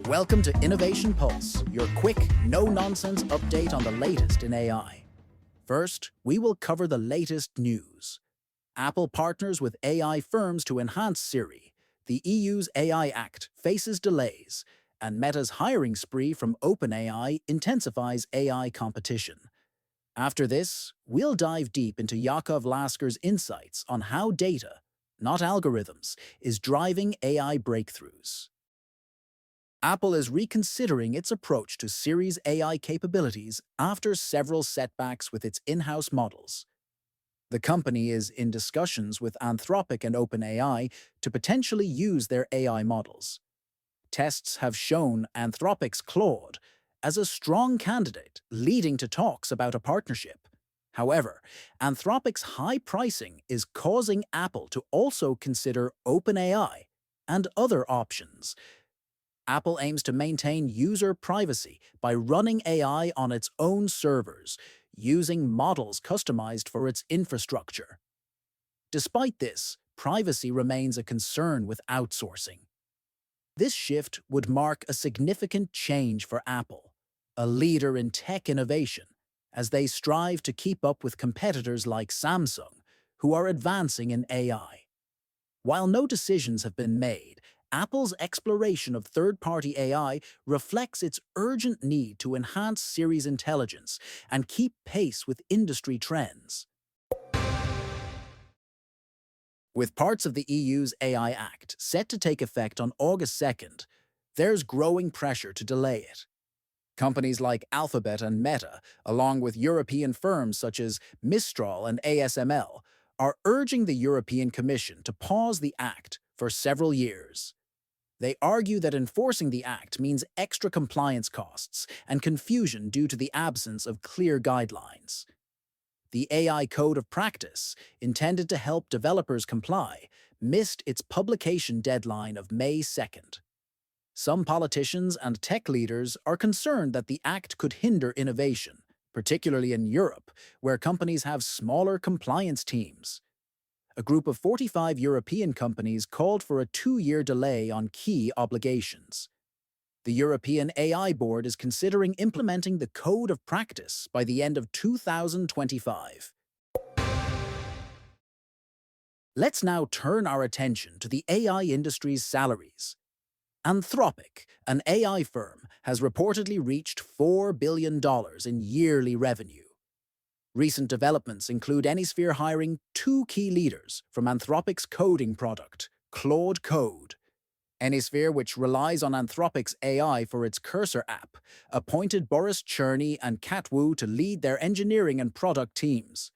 Welcome to Innovation Pulse, your quick, no-nonsense update on the latest in AI. First, we will cover the latest news. Apple partners with AI firms to enhance Siri. The EU's AI Act faces delays, and Meta's hiring spree from OpenAI intensifies AI competition. After this, we'll dive deep into Yakov Lasker's insights on how data, not algorithms, is driving AI breakthroughs. Apple is reconsidering its approach to Siri's AI capabilities after several setbacks with its in-house models. The company is in discussions with Anthropic and OpenAI to potentially use their AI models. Tests have shown Anthropic's Claude as a strong candidate, leading to talks about a partnership. However, Anthropic's high pricing is causing Apple to also consider OpenAI and other options. Apple aims to maintain user privacy by running AI on its own servers, using models customized for its infrastructure. Despite this, privacy remains a concern with outsourcing. This shift would mark a significant change for Apple, a leader in tech innovation, as they strive to keep up with competitors like Samsung, who are advancing in AI. While no decisions have been made, Apple's exploration of third-party AI reflects its urgent need to enhance Siri's intelligence and keep pace with industry trends. With parts of the EU's AI Act set to take effect on August 2nd, there's growing pressure to delay it. Companies like Alphabet and Meta, along with European firms such as Mistral and ASML, are urging the European Commission to pause the Act for several years. They argue that enforcing the Act means extra compliance costs and confusion due to the absence of clear guidelines. The AI Code of Practice, intended to help developers comply, missed its publication deadline of May 2nd. Some politicians and tech leaders are concerned that the Act could hinder innovation, particularly in Europe, where companies have smaller compliance teams. A group of 45 European companies called for a 2-year delay on key obligations. The European AI Board is considering implementing the Code of Practice by the end of 2025. Let's now turn our attention to the AI industry's salaries. Anthropic, an AI firm, has reportedly reached $4 billion in yearly revenue. Recent developments include Anysphere hiring 2 key leaders from Anthropic's coding product, Claude Code. Anysphere, which relies on Anthropic's AI for its Cursor app, appointed Boris Cherny and Kat Wu to lead their engineering and product teams.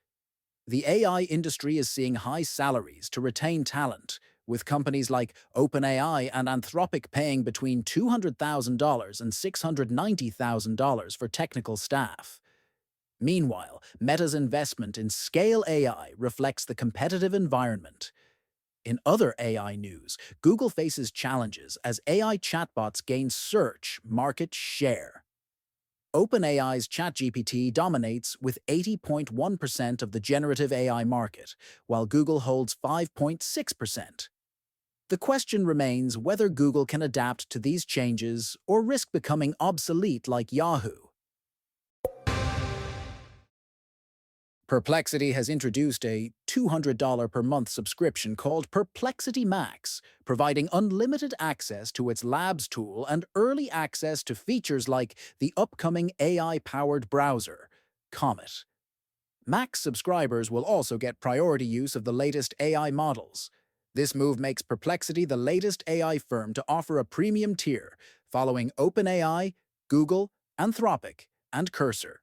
The AI industry is seeing high salaries to retain talent, with companies like OpenAI and Anthropic paying between $200,000 and $690,000 for technical staff. Meanwhile, Meta's investment in Scale AI reflects the competitive environment. In other AI news, Google faces challenges as AI chatbots gain search market share. OpenAI's ChatGPT dominates with 80.1% of the generative AI market, while Google holds 5.6%. The question remains whether Google can adapt to these changes or risk becoming obsolete like Yahoo. Perplexity has introduced a $200 per month subscription called Perplexity Max, providing unlimited access to its Labs tool and early access to features like the upcoming AI-powered browser, Comet. Max subscribers will also get priority use of the latest AI models. This move makes Perplexity the latest AI firm to offer a premium tier, following OpenAI, Google, Anthropic, and Cursor.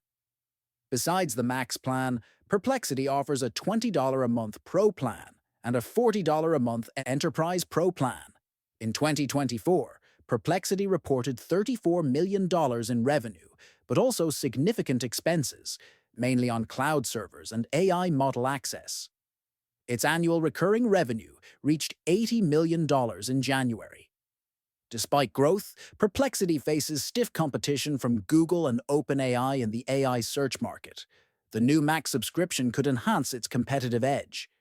Besides the Max plan, Perplexity offers a $20 a month Pro plan and a $40 a month Enterprise Pro plan. In 2024, Perplexity reported $34 million in revenue, but also significant expenses, mainly on cloud servers and AI model access. Its annual recurring revenue reached $80 million in January. Despite growth, Perplexity faces stiff competition from Google and OpenAI in the AI search market. The new Max subscription could enhance its competitive edge.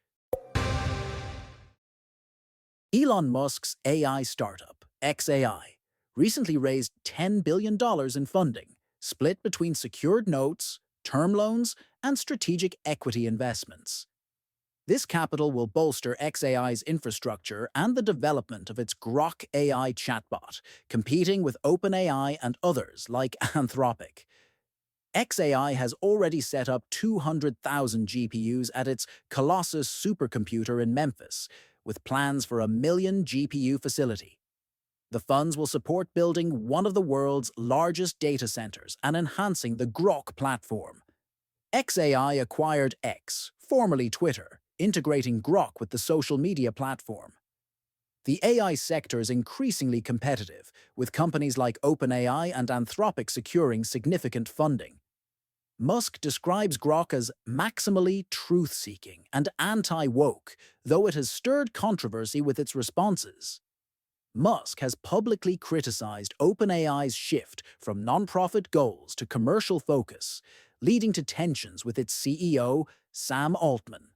Elon Musk's AI startup, xAI, recently raised $10 billion in funding, split between secured notes, term loans, and strategic equity investments. This capital will bolster xAI's infrastructure and the development of its Grok AI chatbot, competing with OpenAI and others like Anthropic. xAI has already set up 200,000 GPUs at its Colossus supercomputer in Memphis, with plans for a 1 million GPU facility. The funds will support building one of the world's largest data centers and enhancing the Grok platform. xAI acquired X, formerly Twitter, integrating Grok with the social media platform. The AI sector is increasingly competitive, with companies like OpenAI and Anthropic securing significant funding. Musk describes Grok as maximally truth-seeking and anti-woke, though it has stirred controversy with its responses. Musk has publicly criticized OpenAI's shift from nonprofit goals to commercial focus, leading to tensions with its CEO, Sam Altman.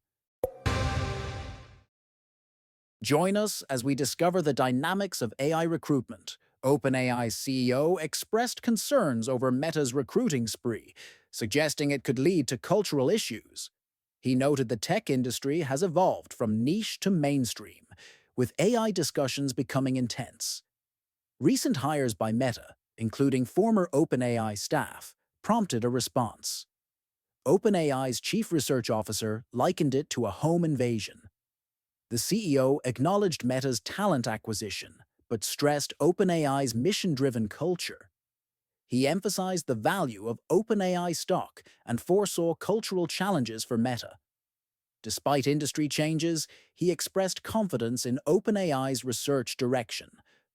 Join us as we discover the dynamics of AI recruitment. OpenAI's CEO expressed concerns over Meta's recruiting spree, suggesting it could lead to cultural issues. He noted the tech industry has evolved from niche to mainstream, with AI discussions becoming intense. Recent hires by Meta, including former OpenAI staff, prompted a response. OpenAI's chief research officer likened it to a home invasion. The CEO acknowledged Meta's talent acquisition, but stressed OpenAI's mission-driven culture. He emphasized the value of OpenAI stock and foresaw cultural challenges for Meta. Despite industry changes, he expressed confidence in OpenAI's research direction,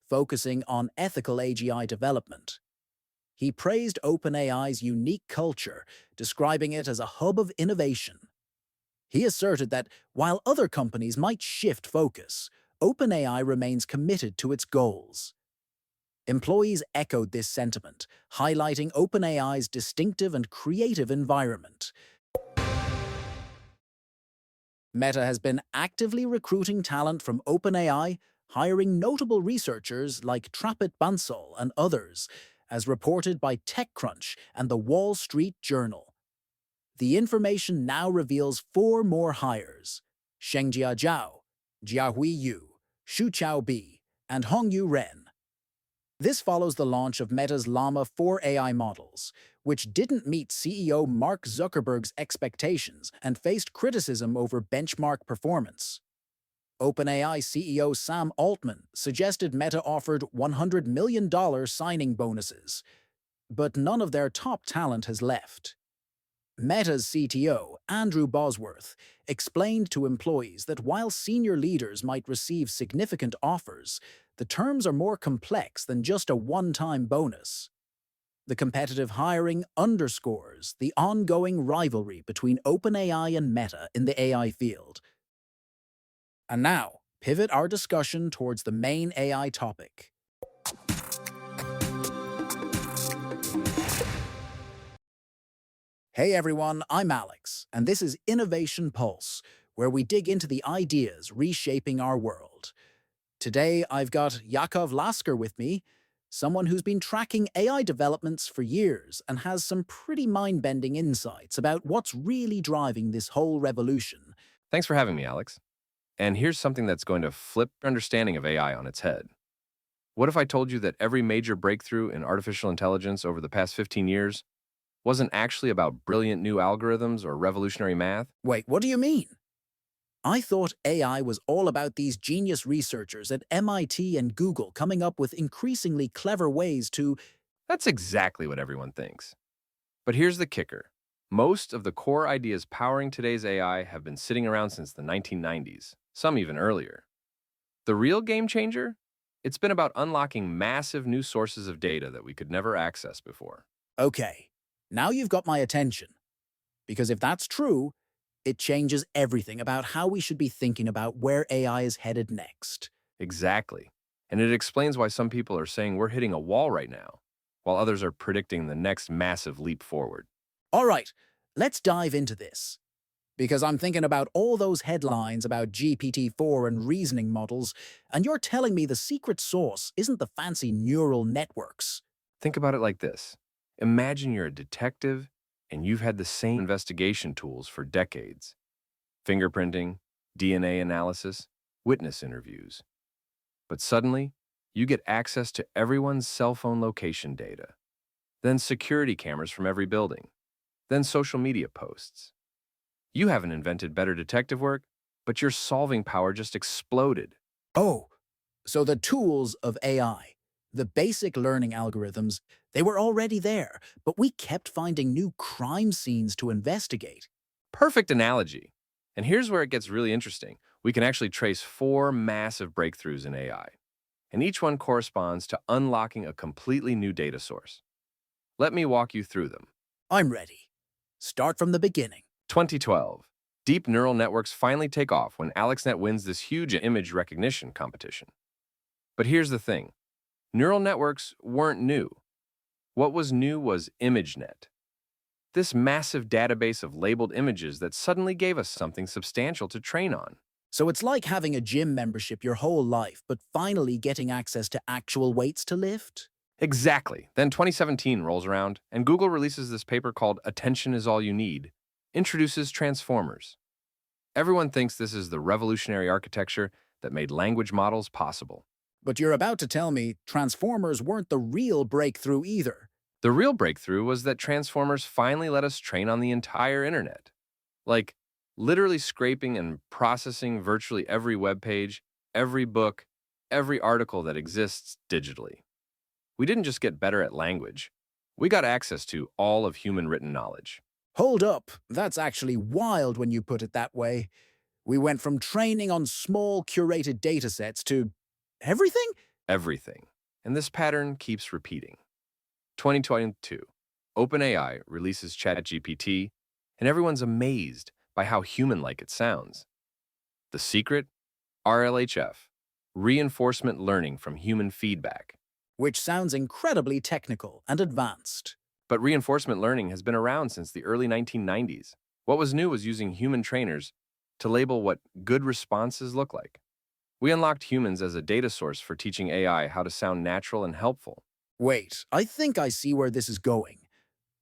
focusing on ethical AGI development. He praised OpenAI's unique culture, describing it as a hub of innovation. He asserted that while other companies might shift focus, OpenAI remains committed to its goals. Employees echoed this sentiment, highlighting OpenAI's distinctive and creative environment. Meta has been actively recruiting talent from OpenAI, hiring notable researchers like Trapit Bansal and others, as reported by TechCrunch and the Wall Street Journal. The information now reveals 4 more hires: Shengjia Zhao, Jiahui Yu, Shuqiao Bi, and Hongyu Ren. This follows the launch of Meta's Llama 4 AI models, which didn't meet CEO Mark Zuckerberg's expectations and faced criticism over benchmark performance. OpenAI CEO Sam Altman suggested Meta offered $100 million signing bonuses, but none of their top talent has left. Meta's CTO, Andrew Bosworth, explained to employees that while senior leaders might receive significant offers, the terms are more complex than just a one-time bonus. The competitive hiring underscores the ongoing rivalry between OpenAI and Meta in the AI field. And now, pivot our discussion towards the main AI topic. Hey everyone, I'm Alex, and this is Innovation Pulse, where we dig into the ideas reshaping our world. Today, I've got Yakov Lasker with me, someone who's been tracking AI developments for years and has some pretty mind-bending insights about what's really driving this whole revolution. Thanks for having me, Alex. And here's something that's going to flip your understanding of AI on its head. What if I told you that every major breakthrough in artificial intelligence over the past 15 years wasn't actually about brilliant new algorithms or revolutionary math? Wait, what do you mean? I thought AI was all about these genius researchers at MIT and Google coming up with increasingly clever ways to... That's exactly what everyone thinks. But here's the kicker. Most of the core ideas powering today's AI have been sitting around since the 1990s, some even earlier. The real game changer? It's been about unlocking massive new sources of data that we could never access before. Okay, now you've got my attention. Because if that's true, it changes everything about how we should be thinking about where AI is headed next. Exactly. And it explains why some people are saying we're hitting a wall right now, while others are predicting the next massive leap forward. All right, let's dive into this. Because I'm thinking about all those headlines about GPT-4 and reasoning models, and you're telling me the secret sauce isn't the fancy neural networks. Think about it like this. Imagine you're a detective and you've had the same investigation tools for decades. Fingerprinting, DNA analysis, witness interviews. But suddenly, you get access to everyone's cell phone location data, then security cameras from every building, then social media posts. You haven't invented better detective work, but your solving power just exploded. Oh, so the tools of AI, the basic learning algorithms, they were already there, but we kept finding new crime scenes to investigate. Perfect analogy. And here's where it gets really interesting. We can actually trace 4 massive breakthroughs in AI, and each one corresponds to unlocking a completely new data source. Let me walk you through them. I'm ready. Start from the beginning. 2012. Deep neural networks finally take off when AlexNet wins this huge image recognition competition. But here's the thing. Neural networks weren't new. What was new was ImageNet, this massive database of labeled images that suddenly gave us something substantial to train on. So it's like having a gym membership your whole life, but finally getting access to actual weights to lift? Exactly. Then 2017 rolls around, and Google releases this paper called Attention is All You Need, introduces transformers. Everyone thinks this is the revolutionary architecture that made language models possible. But you're about to tell me transformers weren't the real breakthrough either. The real breakthrough was that transformers finally let us train on the entire internet. Like, literally scraping and processing virtually every web page, every book, every article that exists digitally. We didn't just get better at language. We got access to all of human written knowledge. Hold up, that's actually wild when you put it that way. We went from training on small curated datasets to everything? Everything. And this pattern keeps repeating. 2022, OpenAI releases ChatGPT, and everyone's amazed by how human-like it sounds. The secret? RLHF, reinforcement learning from human feedback. Which sounds incredibly technical and advanced. But reinforcement learning has been around since the early 1990s. What was new was using human trainers to label what good responses look like. We unlocked humans as a data source for teaching AI how to sound natural and helpful. Wait, I think I see where this is going.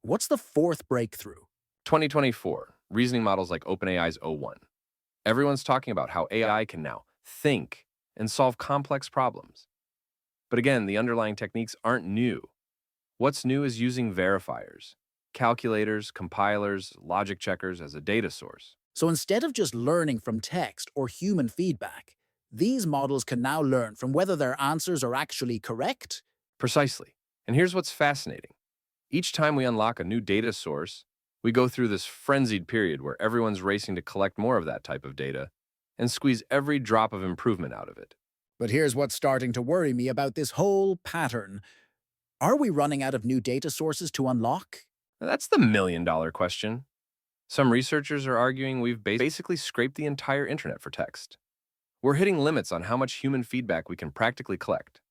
What's the fourth breakthrough? 2024, reasoning models like OpenAI's O1. Everyone's talking about how AI can now think and solve complex problems. But again, the underlying techniques aren't new. What's new is using verifiers, calculators, compilers, logic checkers as a data source. So instead of just learning from text or human feedback, these models can now learn from whether their answers are actually correct? Precisely. And here's what's fascinating. Each time we unlock a new data source, we go through this frenzied period where everyone's racing to collect more of that type of data and squeeze every drop of improvement out of it. But here's what's starting to worry me about this whole pattern. Are we running out of new data sources to unlock? Now, that's the million-dollar question. Some researchers are arguing we've basically scraped the entire internet for text. We're hitting limits on how much human feedback we can practically collect.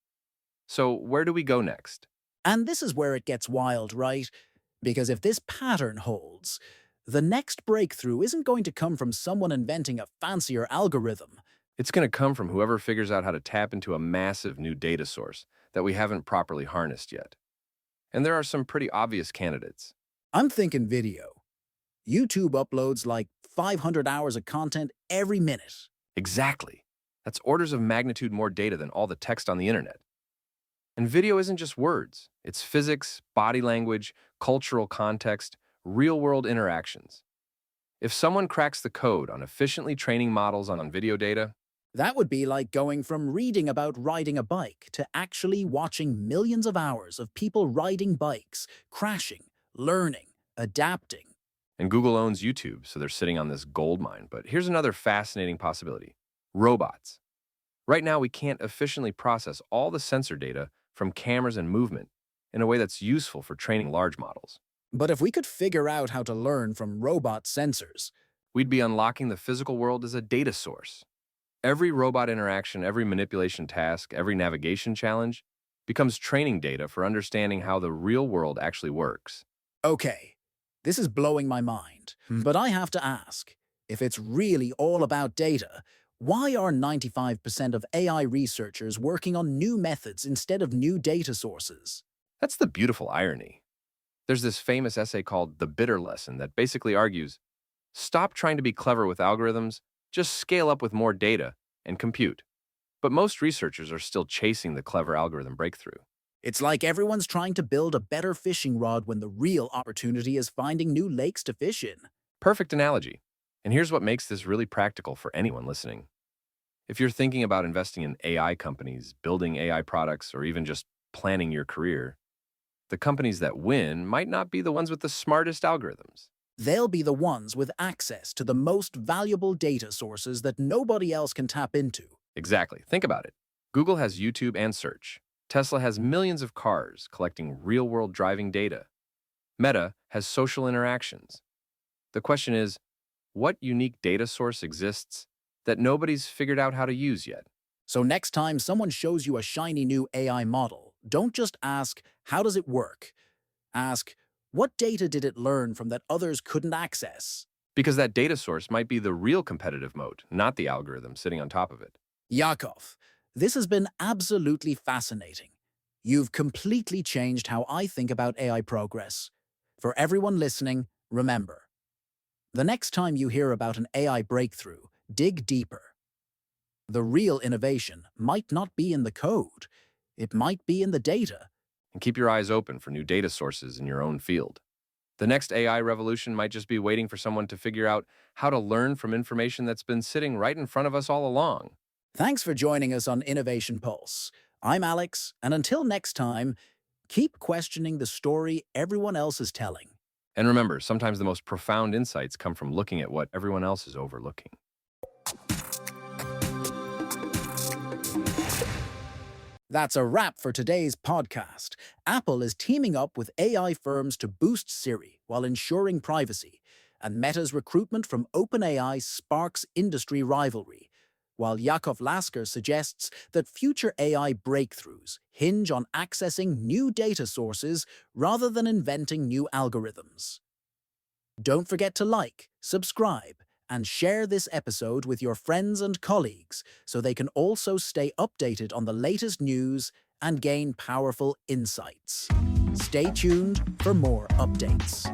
So where do we go next? And this is where it gets wild, right? Because if this pattern holds, the next breakthrough isn't going to come from someone inventing a fancier algorithm. It's going to come from whoever figures out how to tap into a massive new data source that we haven't properly harnessed yet. And there are some pretty obvious candidates. I'm thinking video. YouTube uploads like 500 hours of content every minute. Exactly. That's orders of magnitude more data than all the text on the internet. And video isn't just words. It's physics, body language, cultural context, real-world interactions. If someone cracks the code on efficiently training models on video data, That would be like going from reading about riding a bike to actually watching millions of hours of people riding bikes, crashing, learning, adapting. and Google owns YouTube, so they're sitting on this gold mine. But here's another fascinating possibility. Robots. Right now, we can't efficiently process all the sensor data from cameras and movement in a way that's useful for training large models. But if we could figure out how to learn from robot sensors, We'd be unlocking the physical world as a data source. Every robot interaction, every manipulation task, every navigation challenge becomes training data for understanding how the real world actually works. okay, this is blowing my mind. But I have to ask, If it's really all about data, why are 95% of AI researchers working on new methods instead of new data sources? That's the beautiful irony. There's this famous essay called The Bitter Lesson that basically argues, stop trying to be clever with algorithms, just scale up with more data and compute. But most researchers are still chasing the clever algorithm breakthrough. It's like everyone's trying to build a better fishing rod when the real opportunity is finding new lakes to fish in. Perfect analogy. And here's what makes this really practical for anyone listening. If you're thinking about investing in AI companies, building AI products, or even just planning your career, the companies that win might not be the ones with the smartest algorithms. They'll be the ones with access to the most valuable data sources that nobody else can tap into. Exactly. Think about it. Google has YouTube and search. Tesla has millions of cars collecting real-world driving data. Meta has social interactions. The question is, what unique data source exists that nobody's figured out how to use yet? So next time someone shows you a shiny new AI model, don't just ask, how does it work? Ask, what data did it learn from that others couldn't access? Because that data source might be the real competitive moat, not the algorithm sitting on top of it. Yakov, this has been absolutely fascinating. You've completely changed how I think about AI progress. For everyone listening, remember, the next time you hear about an AI breakthrough, dig deeper. The real innovation might not be in the code. It might be in the data. And keep your eyes open for new data sources in your own field. The next AI revolution might just be waiting for someone to figure out how to learn from information that's been sitting right in front of us all along. Thanks for joining us on Innovation Pulse. I'm Alex, and until next time, keep questioning the story everyone else is telling. And remember, sometimes the most profound insights come from looking at what everyone else is overlooking. That's a wrap for today's podcast. Apple is teaming up with AI firms to boost Siri while ensuring privacy, and Meta's recruitment from OpenAI sparks industry rivalry, while Yakov Lasker suggests that future AI breakthroughs hinge on accessing new data sources rather than inventing new algorithms. Don't forget to like, subscribe, and share this episode with your friends and colleagues so they can also stay updated on the latest news and gain powerful insights. Stay tuned for more updates.